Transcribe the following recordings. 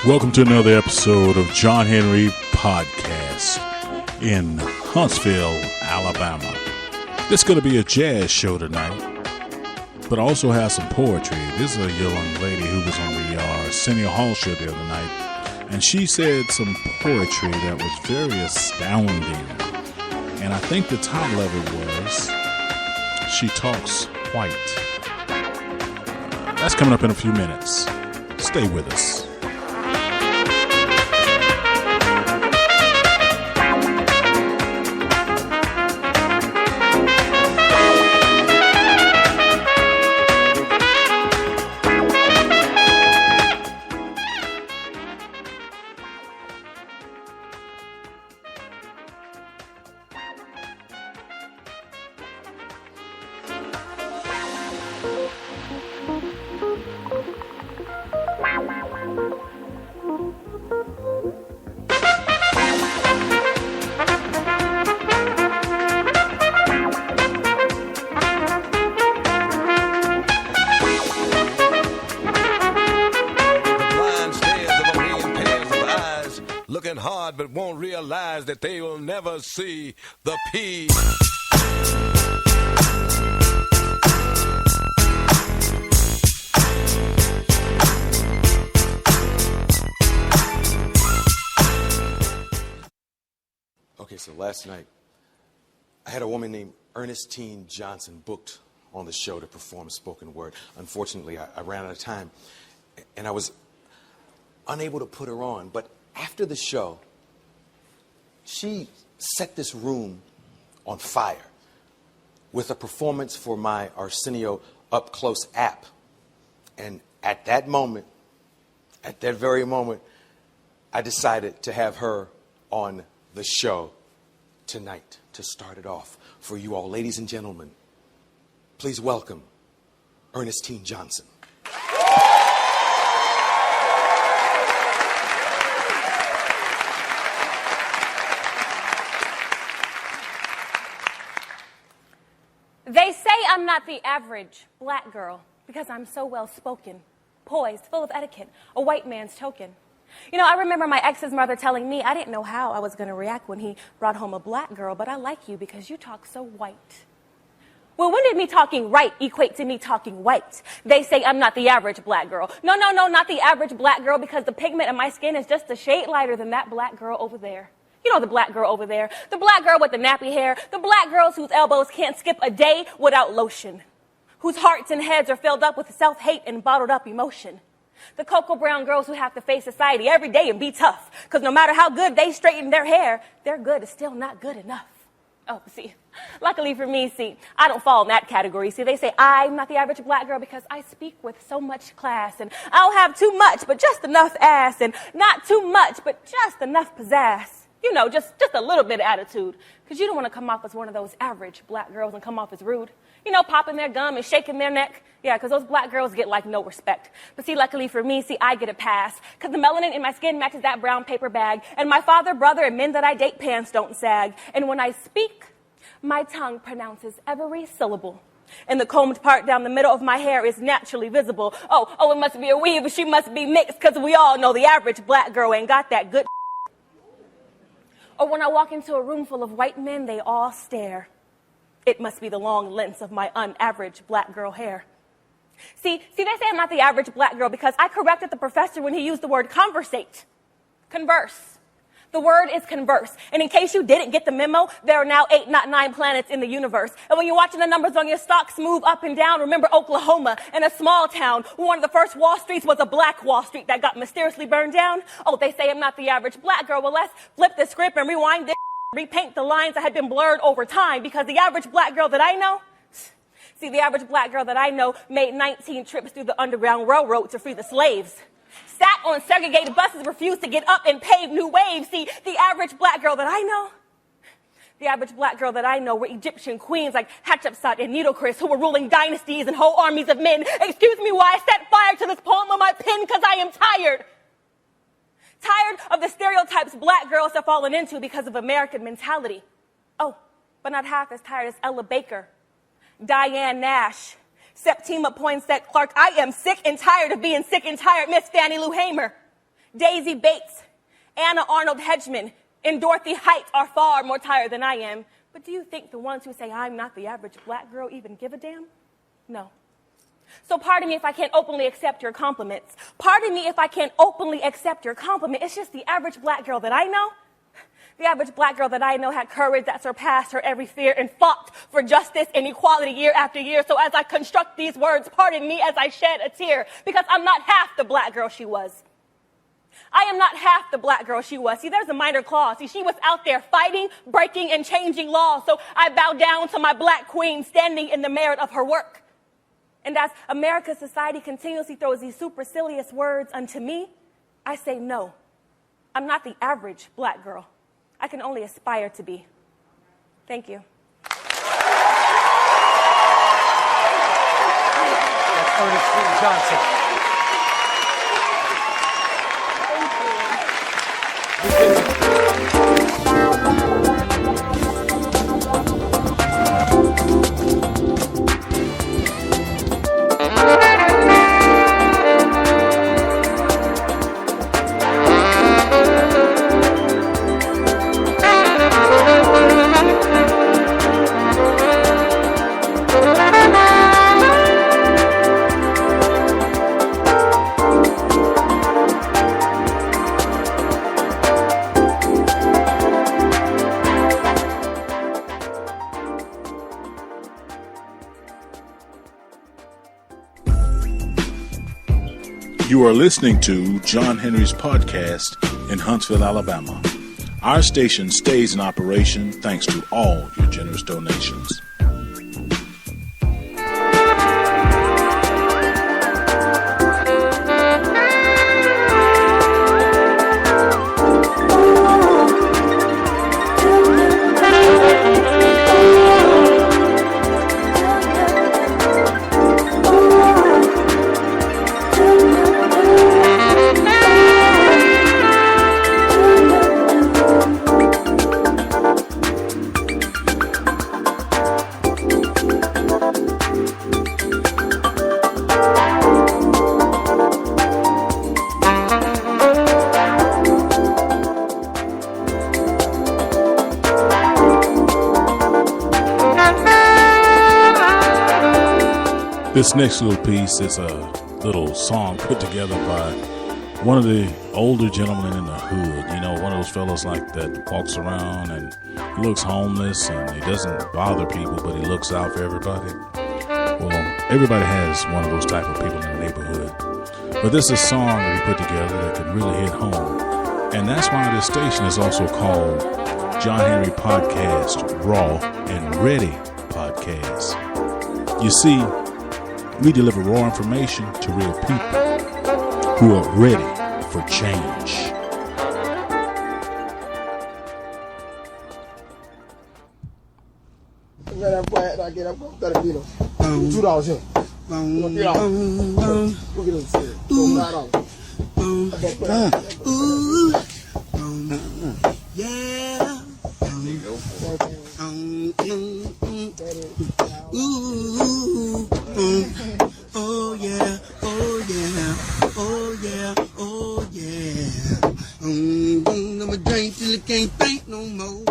Welcome to another episode of John Henry Podcast in Huntsville, Alabama. This is going to be a jazz show tonight, but I also have some poetry. This is a young lady who was on the Arsenio Hall show the other night, and she said some poetry that was very astounding. And I think the title of it was, She Talks White. That's coming up in a few minutes. Stay with us. Hard, but won't realize that they will never see the P. Okay, so last night, I had a woman named Ernestine Johnson booked on the show to perform spoken word. Unfortunately, I ran out of time, and I was unable to put her on, but after the show, she set this room on fire with a performance for my Arsenio Up Close app. And at that moment, at that very moment, I decided to have her on the show tonight to start it off for you all. Ladies and gentlemen, please welcome Ernestine Johnson. They say I'm not the average black girl because I'm so well-spoken, poised, full of etiquette, a white man's token. You know, I remember my ex's mother telling me I didn't know how I was going to react when he brought home a black girl, but I like you because you talk so white. Well, when did me talking right equate to me talking white? They say I'm not the average black girl. No, not the average black girl because the pigment in my skin is just a shade lighter than that black girl over there. You know the black girl over there, the black girl with the nappy hair, the black girls whose elbows can't skip a day without lotion, whose hearts and heads are filled up with self-hate and bottled up emotion. The cocoa brown girls who have to face society every day and be tough, because no matter how good they straighten their hair, their good is still not good enough. Oh, see, luckily for me, I don't fall in that category. See, they say I'm not the average black girl because I speak with so much class, and I don't have too much, but just enough ass, and not too much, but just enough pizzazz. You know, just a little bit of attitude. Because you don't want to come off as one of those average black girls and come off as rude. You know, popping their gum and shaking their neck. Yeah, because those black girls get, no respect. But see, luckily for me, I get a pass. Because the melanin in my skin matches that brown paper bag. And my father, brother, and men that I date pants don't sag. And when I speak, my tongue pronounces every syllable. And the combed part down the middle of my hair is naturally visible. Oh, it must be a weave, but she must be mixed. Because we all know the average black girl ain't got that good. Or when I walk into a room full of white men, they all stare. It must be the long lengths of my unaverage black girl hair. See, they say I'm not the average black girl because I corrected the professor when he used the word conversate. Converse. The word is converse. And in case you didn't get the memo, there are now 8, not 9 planets in the universe. And when you're watching the numbers on your stocks move up and down, remember Oklahoma, in a small town, where one of the first Wall Streets was a black Wall Street that got mysteriously burned down. Oh, they say I'm not the average black girl. Well, let's flip the script and rewind this, repaint the lines that had been blurred over time, because the average black girl that I know, the average black girl that I know made 19 trips through the Underground Railroad to free the slaves. Sat on segregated buses, refused to get up and pave new waves. See, the average black girl that I know were Egyptian queens like Hatshepsut and Nitocris, who were ruling dynasties and whole armies of men. Excuse me while I set fire to this poem on my pen, because I am tired. Tired of the stereotypes black girls have fallen into because of American mentality. Oh, but not half as tired as Ella Baker, Diane Nash, Septima Poinsett Clark. I am sick and tired of being sick and tired, Miss Fannie Lou Hamer. Daisy Bates, Anna Arnold Hedgeman, and Dorothy Height are far more tired than I am. But do you think the ones who say I'm not the average black girl even give a damn? No. So pardon me if I can't openly accept your compliments. Pardon me if I can't openly accept your compliment. It's just the average black girl that I know. The average black girl that I know had courage that surpassed her every fear and fought for justice and equality year after year. So as I construct these words, pardon me as I shed a tear, because I'm not half the black girl she was. I am not half the black girl she was. See, there's a minor clause. See, she was out there fighting, breaking, and changing laws. So I bow down to my black queen standing in the merit of her work. And as America's society continuously throws these supercilious words unto me, I say no. I'm not the average black girl. I can only aspire to be. Thank you. That's Ernestine Johnson. You are listening to John Henry's podcast in Huntsville, Alabama. Our station stays in operation thanks to all your generous donations. This next little piece is a little song put together by one of the older gentlemen in the hood. You know, one of those fellows like that walks around and looks homeless and he doesn't bother people, but he looks out for everybody. Well, everybody has one of those type of people in the neighborhood. But this is a song that he put together that can really hit home. And that's why this station is also called John Henry Podcast Raw and Ready Podcast. You see, we deliver raw information to real people who are ready for change. Oh yeah, oh yeah, oh yeah, oh yeah. I'ma drink till it can't think no more.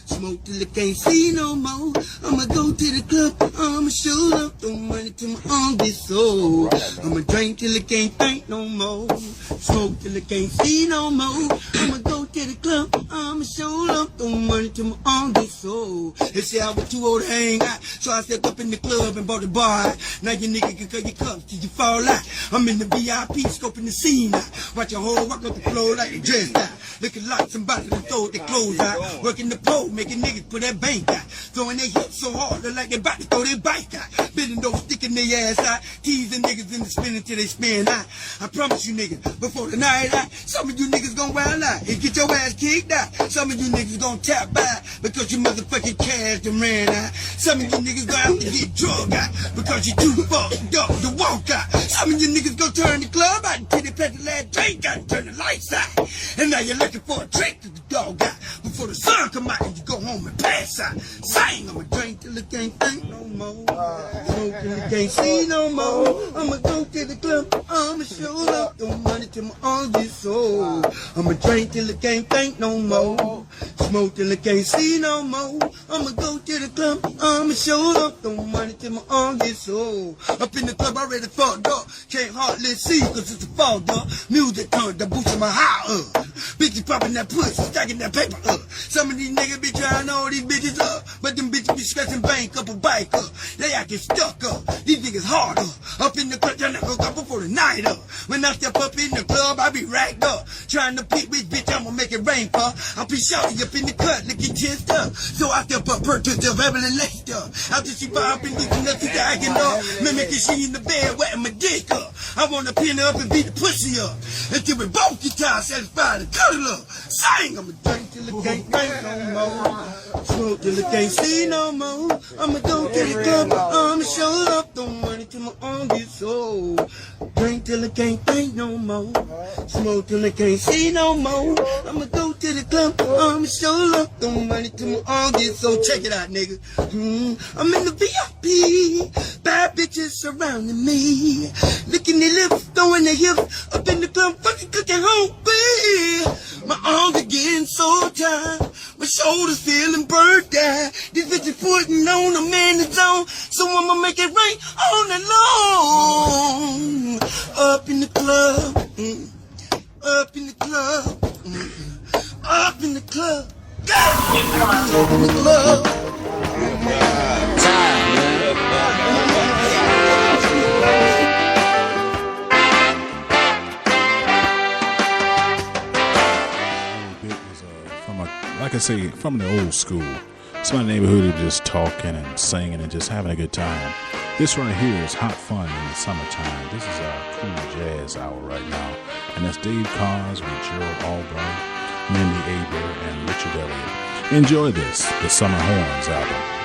Smoke till it can't see no more. I'ma go to the club, I'ma show up, throw money to my arm, be so. I'ma drink till it can't think no more. Smoke till it can't see no more. I'ma go to the club, I'ma show up, throw money to my arm, be so. They say I was too old to hang out, so I stepped up in the club and bought a bar. Now you nigga can cut your cups till you fall out. I'm in the VIP, scoping the scene now. Watch your whole walk up the floor like they dressed out. Looking like somebody that throw their clothes out. Working the pole, making niggas put that bank out. Throwing their hips so hard, look like they about to throw their bike out. Bending those, sticking their ass out. Teasing niggas in the spin until they spin out. I promise you niggas, before the night out, some of you niggas gon' wild out and get your ass kicked out. Some of you niggas gon' tap by because you motherfucking cash done ran out. Some of you niggas gon' have to get drug out because you too fucked up to walk out. Some of you niggas gon' turn the club out until they pass the last drink out and turn the lights out. And now you're looking looking for a drink that the dog got. Before the sun come out and you go home and pass out. Sing, I'ma drink till it can't think no more. Smoke till it can't see no more. I'ma go to the club, I'ma show up. Throw money till my arms get sore. I'ma drink till it can't think no more. Smoke till it can't see no more. I'ma go to the club, I'ma show up. Throw money till my arms get sore. Up in the club, already fucked up. Can't hardly see, cause it's a fog up. Music turned the boosting my high up. Bitches popping that pussy, stacking that paper up. Some of these niggas be trying all these bitches up. But them bitches be scratching bank up a bike up. They acting stuck up. These niggas hard up. Up in the club, trying to hook up before the night up. When I step up in the club, I be racked up. Trying to pick which bitch I'ma make it rain for. I'll be shouting up in the cut, looking chest up. So I step up, purchase the Evelyn laced up. After she pop and looking up to the acting up. Mimicking she in the bed, wetting my dick up. I wanna pin her up and beat the pussy up. Until we both get tired, satisfied and cuddle up. Sing, I'ma drink till it can't drink no more. Smoke till it can't see no more. I'ma go to the club, I'ma show up. Throw money till my arm get sore. Drink till it can't think no more. Smoke till it can't see no more. I'ma go to the club, I'ma show up. Throw money till my arm get sore. Check it out, nigga. I'm in the VIP. Bad bitches surrounding me. Licking their lips, throwing their hips. Up in the club, fucking cooking hungry. My arms are getting so tired. My shoulders feeling burnt out. These bitches putting on a man in zone. So I'ma make it rain all night long. Up in the club. Up in the club. Up in the club. Up in the club. Like I say, from the old school. It's my neighborhood of just talking and singing and just having a good time. This right here is hot fun in the summertime. This is our cool jazz hour right now. And that's Dave Cars with Gerald Albright, Mindy Aber, and Richard Elliott. Enjoy this, the Summer Horns album.